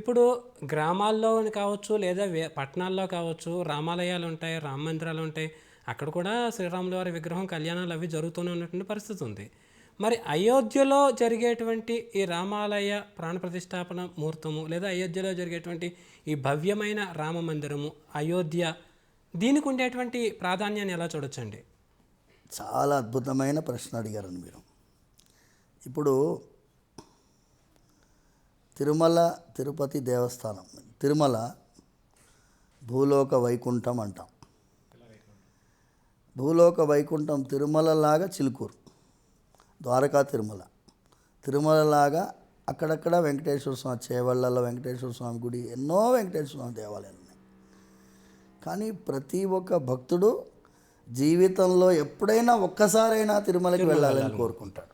ఇప్పుడు గ్రామాల్లో కావచ్చు లేదా పట్టణాల్లో కావచ్చు రామాలయాలు ఉంటాయి, రామ మందిరాలు ఉంటాయి. అక్కడ కూడా శ్రీరాముల వారి విగ్రహం కళ్యాణాలు అవి జరుగుతూనే ఉన్నటువంటి పరిస్థితి ఉంది. మరి అయోధ్యలో జరిగేటువంటి ఈ రామాలయ ప్రాణ ప్రతిష్టాపన ముహూర్తము లేదా అయోధ్యలో జరిగేటువంటి ఈ భవ్యమైన రామ మందిరము అయోధ్య, దీనికి ఉండేటువంటి ప్రాధాన్యాన్ని ఎలా చూడొచ్చండి? చాలా అద్భుతమైన ప్రశ్న అడిగారండి మీరు. ఇప్పుడు తిరుమల తిరుపతి దేవస్థానం, తిరుమల భూలోక వైకుంఠం అంటాం. భూలోక వైకుంఠం తిరుమలలాగా చిలుకూరు, ద్వారకా తిరుమలలాగా అక్కడక్కడ వెంకటేశ్వర స్వామి, చేవళ్ళలో వెంకటేశ్వర స్వామి గుడి, ఎన్నో వెంకటేశ్వర స్వామి దేవాలయాలు ఉన్నాయి. కానీ ప్రతి ఒక్క భక్తుడు జీవితంలో ఎప్పుడైనా ఒక్కసారైనా తిరుమలకి వెళ్ళాలని కోరుకుంటాడు.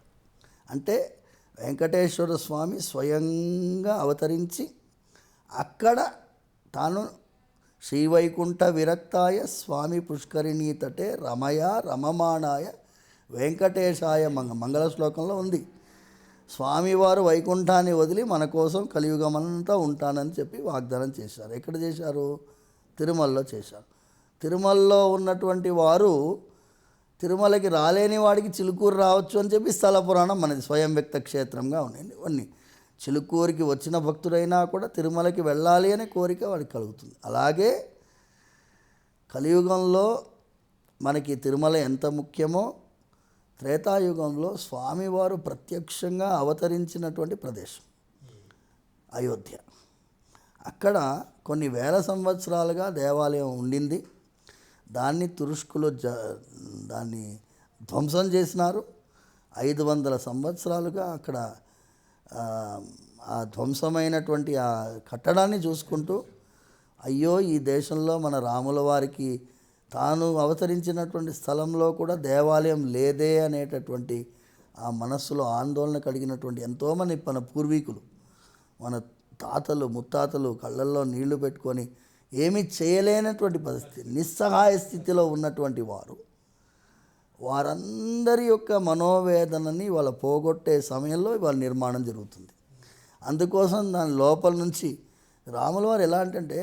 అంటే వెంకటేశ్వర స్వామి స్వయంగా అవతరించి అక్కడ తాను శ్రీవైకుంఠ విరక్తాయ స్వామి పుష్కరిణీ తటే రమయ రమమాణాయ వెంకటేశాయ మంగళ శ్లోకంలో ఉంది. స్వామివారు వైకుంఠాన్ని వదిలి మన కోసం కలియుగమంతా ఉంటానని చెప్పి వాగ్దానం చేశారు. ఎక్కడ చేశారు? తిరుమలలో చేశారు. తిరుమలలో ఉన్నటువంటి వారు తిరుమలకి రాలేని వాడికి చిలుకూరు రావచ్చు అని చెప్పి స్థల పురాణం మనది స్వయం వ్యక్త క్షేత్రంగా ఉన్నాయి. ఇవన్నీ చిలుకూరికి వచ్చిన భక్తుడైనా కూడా తిరుమలకి వెళ్ళాలి అనే కోరిక వాడికి కలుగుతుంది. అలాగే కలియుగంలో మనకి తిరుమల ఎంత ముఖ్యమో త్రేతాయుగంలో స్వామివారు ప్రత్యక్షంగా అవతరించినటువంటి ప్రదేశం అయోధ్య. అక్కడ కొన్ని వేల సంవత్సరాలుగా దేవాలయం ఉండింది. దాన్ని తురుష్కులు దాన్ని ధ్వంసం చేసినారు. 500 సంవత్సరాలుగా అక్కడ ఆ ధ్వంసమైనటువంటి ఆ కట్టడాన్ని చూసుకుంటూ అయ్యో ఈ దేశంలో మన రాముల వారికి తాను అవతరించినటువంటి స్థలంలో కూడా దేవాలయం లేదే అనేటటువంటి ఆ మనస్సులో ఆందోళన కలిగినటువంటి ఎంతోమంది మన పూర్వీకులు, మన తాతలు ముత్తాతలు కళ్ళల్లో నీళ్లు పెట్టుకొని ఏమీ చేయలేనటువంటి పరిస్థితి, నిస్సహాయ స్థితిలో ఉన్నటువంటి వారందరి యొక్క మనోవేదనని వాళ్ళ పోగొట్టే సమయంలో వాళ్ళ నిర్మాణం జరుగుతుంది. అందుకోసం దాని లోపల నుంచి రాముల వారు ఎలా అంటే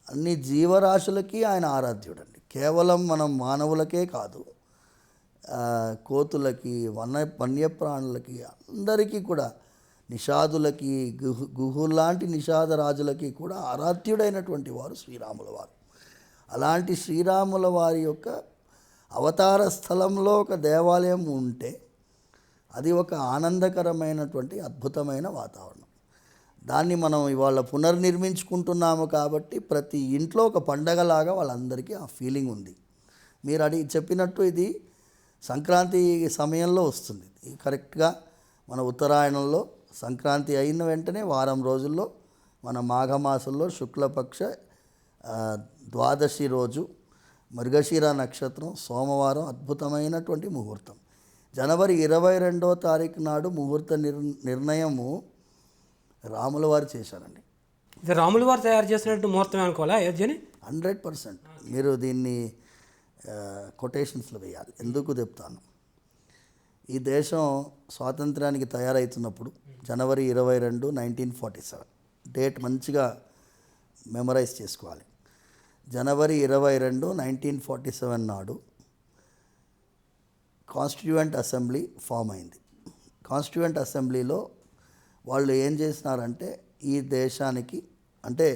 అన్ని జీవరాశులకి ఆయన ఆరాధ్యుడండి. కేవలం మనం మానవులకే కాదు, కోతులకి వన్యప్రాణులకి అందరికీ కూడా, నిషాదులకి గుహులాంటి నిషాద రాజులకి కూడా ఆరాధ్యుడైనటువంటి వారు శ్రీరాముల వారు. అలాంటి శ్రీరాముల వారి యొక్క అవతార స్థలంలో ఒక దేవాలయం ఉంటే అది ఒక ఆనందకరమైనటువంటి అద్భుతమైన వాతావరణం. దాన్ని మనం ఇవాళ పునర్నిర్మించుకుంటున్నాము కాబట్టి ప్రతి ఇంట్లో ఒక పండగలాగా వాళ్ళందరికీ ఆ ఫీలింగ్ ఉంది. మీరు చెప్పినట్టు ఇది సంక్రాంతి సమయంలో వస్తుంది. కరెక్ట్గా మన ఉత్తరాయణంలో సంక్రాంతి అయిన వెంటనే వారం రోజుల్లో మన మాఘమాసంలో శుక్లపక్ష ద్వాదశి రోజు మృగశిర నక్షత్రం సోమవారం అద్భుతమైనటువంటి ముహూర్తం. జనవరి 22వ తారీఖు నాడు ముహూర్త నిర్ణయము రాముల వారు చేశారండి. రాముల వారు తయారు చేసినట్టు ముహూర్తం అనుకోవాలా అయోధ్యని? 100% మీరు దీన్ని కొటేషన్స్లో వేయాలి. ఎందుకు చెప్తాను, ఈ దేశం స్వాతంత్రానికి తయారవుతున్నప్పుడు జనవరి 22, 1947 డేట్ మంచిగా మెమరైజ్ చేసుకోవాలి. జనవరి 22, 1947 నాడు కాన్స్టిట్యూయెంట్ అసెంబ్లీ ఫామ్ అయింది. కాన్స్టిట్యూయెంట్ అసెంబ్లీలో వాళ్ళు ఏం చేసినారంటే ఈ దేశానికి, అంటే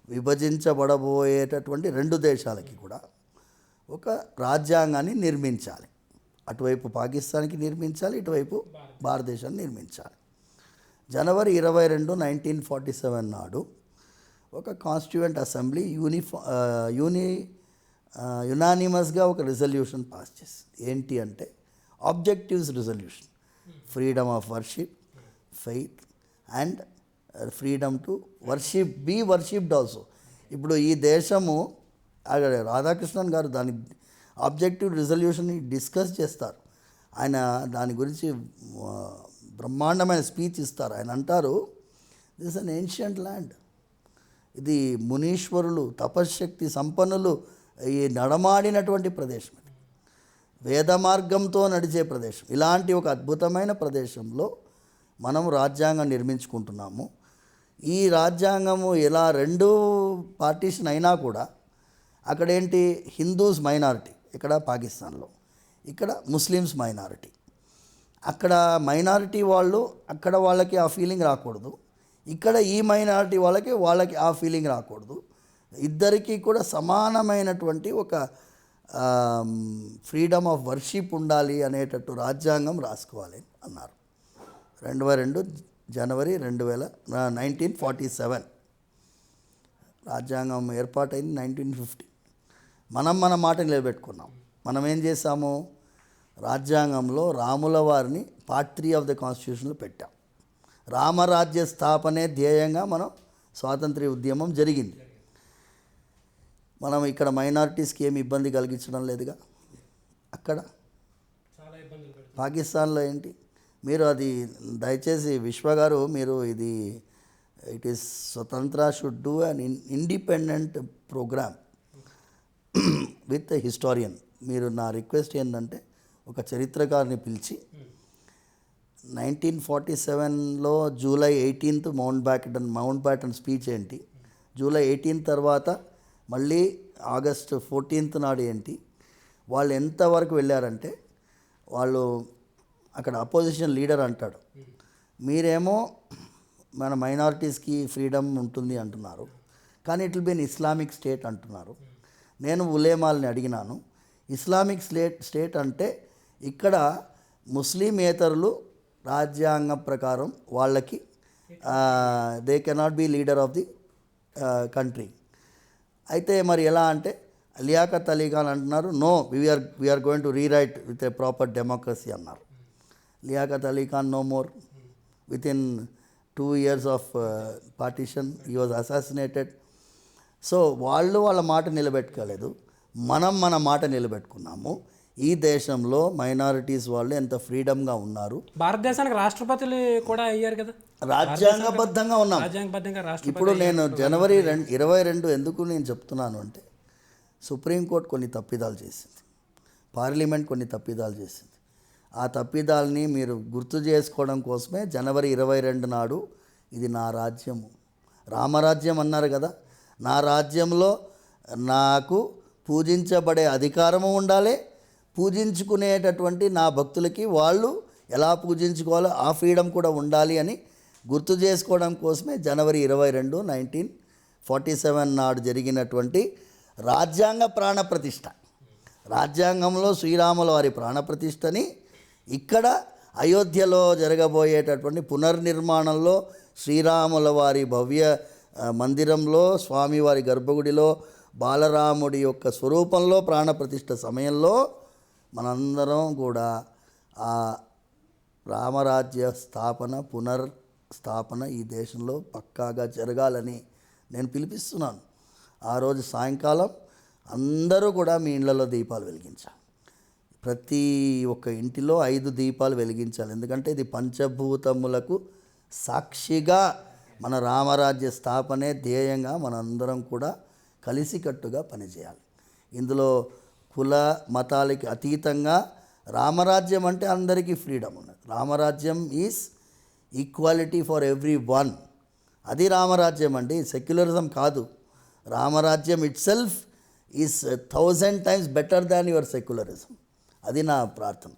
విభజించబడబోయేటటువంటి 2 దేశాలకి కూడా ఒక రాజ్యాంగాన్ని నిర్మించాలి. అటువైపు పాకిస్తాన్కి నిర్మించాలి, ఇటువైపు భారతదేశాన్ని నిర్మించాలి. జనవరి 22, 1947 నాడు ఒక కాన్స్టిట్యూయెంట్ అసెంబ్లీ యునానిమస్గా ఒక రిజల్యూషన్ పాస్ చేసింది. ఏంటి అంటే objectives resolution, freedom of worship, faith and freedom to be worshipped also. ఇప్పుడు ఈ దేశము రాధాకృష్ణన్ గారు దాని ఆబ్జెక్టివ్ రిజల్యూషన్ని డిస్కస్ చేస్తారు. ఆయన దాని గురించి బ్రహ్మాండమైన స్పీచ్ ఇస్తారు. ఆయన అంటారు, దిస్ అన్ ఏన్షియంట్ ల్యాండ్, ఇది మునీశ్వరులు తపశ్శక్తి సంపన్నులు ఈ నడమాడినటువంటి ప్రదేశం, ఇది వేద మార్గంతో నడిచే ప్రదేశం. ఇలాంటి ఒక అద్భుతమైన ప్రదేశంలో మనం రాజ్యాంగం నిర్మించుకుంటున్నాము. ఈ రాజ్యాంగము ఇలా రెండు పార్టీషన్ అయినా కూడా అక్కడేంటి హిందూస్ మైనారిటీ, ఇక్కడ పాకిస్తాన్లో, ఇక్కడ ముస్లిమ్స్ మైనారిటీ. అక్కడ మైనారిటీ వాళ్ళు అక్కడ వాళ్ళకి ఆ ఫీలింగ్ రాకూడదు, ఇక్కడ ఈ మైనారిటీ వాళ్ళకి ఆ ఫీలింగ్ రాకూడదు. ఇద్దరికీ కూడా సమానమైనటువంటి ఒక ఫ్రీడమ్ ఆఫ్ వర్షిప్ ఉండాలి అనేటట్టు రాజ్యాంగం రాసుకోవాలి అన్నారు. 22 జనవరి 1947 రాజ్యాంగం ఏర్పాటైంది 1950. మన మాట నిలబెట్టుకున్నాం. మనం ఏం చేసాము, రాజ్యాంగంలో రాముల వారిని పార్ట్ 3 ఆఫ్ ద కాన్స్టిట్యూషన్లో పెట్టాం. రామరాజ్య స్థాపనే ధ్యేయంగా మనం స్వాతంత్ర్య ఉద్యమం జరిగింది. మనం ఇక్కడ మైనారిటీస్కి ఏమి ఇబ్బంది కలిగించడం లేదుగా. అక్కడ పాకిస్తాన్లో ఏంటి, మీరు అది దయచేసి విశ్వ గారు, మీరు ఇది ఇట్ ఈస్ స్వతంత్ర should do an independent program with historian. మీరు నా రిక్వెస్ట్ ఏంటంటే ఒక చరిత్రకారుని పిలిచి 1947లో జూలై 18 మౌంట్ బ్యాటన్ స్పీచ్ ఏంటి, జూలై 18 తర్వాత మళ్ళీ ఆగస్టు 14 నాడు ఏంటి, వాళ్ళు ఎంతవరకు వెళ్ళారంటే, వాళ్ళు అక్కడ అపోజిషన్ లీడర్ అంటాడు, మీరేమో మన మైనారిటీస్కి ఫ్రీడమ్ ఉంటుంది అంటున్నారు, కానీ it will be an Islamic state అంటున్నారు. నేను ఉలేమాల్ని అడిగినాను, ఇస్లామిక్ స్టేట్ అంటే ఇక్కడ ముస్లిమేతరులు రాజ్యాంగం ప్రకారం వాళ్ళకి they cannot be leader of the country. అయితే మరి ఎలా అంటే లియాఖత్ అలీ ఖాన్ అంటున్నారు, no we are going to rewrite with a proper democracy అన్నారు. Liaquat Ali Khan no more. Within 2 years of partition he was assassinated. So వాళ్ళ మాట నిలబెట్టుకోలేదు, మనం మన మాట నిలబెట్టుకున్నాము. ఈ దేశంలో మైనారిటీస్ వాళ్ళు ఎంత ఫ్రీడమ్గా ఉన్నారు. భారతదేశానికి రాష్ట్రపతులు కూడా అయ్యారు కదా, రాజ్యాంగబద్ధంగా ఉన్నాం. రాజ్యాంగబద్ధంగా రాష్ట్రపతి. ఇప్పుడు నేను జనవరి 22 ఎందుకు నేను చెప్తున్నాను అంటే, సుప్రీంకోర్టు కొన్ని తప్పిదాలు చేసింది, పార్లమెంట్ కొన్ని తప్పిదాలు చేసింది. ఆ తప్పిదాలని మీరు గుర్తు చేసుకోవడం కోసమే జనవరి 22 నాడు ఇది నా రాజ్యము, రామరాజ్యం అన్నారు కదా, నా రాజ్యంలో నాకు పూజించబడే అధికారము ఉండాలి, పూజించుకునేటటువంటి నా భక్తులకి వాళ్ళు ఎలా పూజించుకోవాలో ఆ ఫ్రీడమ్ కూడా ఉండాలి అని గుర్తు చేసుకోవడం కోసమే జనవరి 22 1947 నాడు జరిగినటువంటి రాజ్యాంగ ప్రాణప్రతిష్ఠ. రాజ్యాంగంలో శ్రీరాముల వారి ప్రాణప్రతిష్ఠని ఇక్కడ అయోధ్యలో జరగబోయేటటువంటి పునర్నిర్మాణంలో శ్రీరాముల వారి భవ్య మందిరంలో స్వామివారి గర్భగుడిలో బాలరాముడి యొక్క స్వరూపంలో ప్రాణప్రతిష్ఠ సమయంలో మనందరం కూడా ఆ రామరాజ్య పునర్స్థాపన ఈ దేశంలో పక్కాగా జరగాలని నేను పిలిపిస్తున్నాను. ఆ రోజు సాయంకాలం అందరూ కూడా మీ ఇళ్లలో దీపాలు వెలిగించాలి. ప్రతి ఒక్క ఇంటిలో 5 దీపాలు వెలిగించాలి. ఎందుకంటే ఇది పంచభూతములకు సాక్షిగా మన రామరాజ్య స్థాపనే ధ్యేయంగా మనందరం కూడా కలిసికట్టుగా పనిచేయాలి. ఇందులో కుల మతాలకి అతీతంగా రామరాజ్యం అంటే అందరికీ ఫ్రీడమ్ ఉన్నది. రామరాజ్యం is equality for every one. అది రామరాజ్యం అండి, సెక్యులరిజం కాదు. రామరాజ్యం it self is 1000 times better than your secularism. అది నా ప్రార్థన.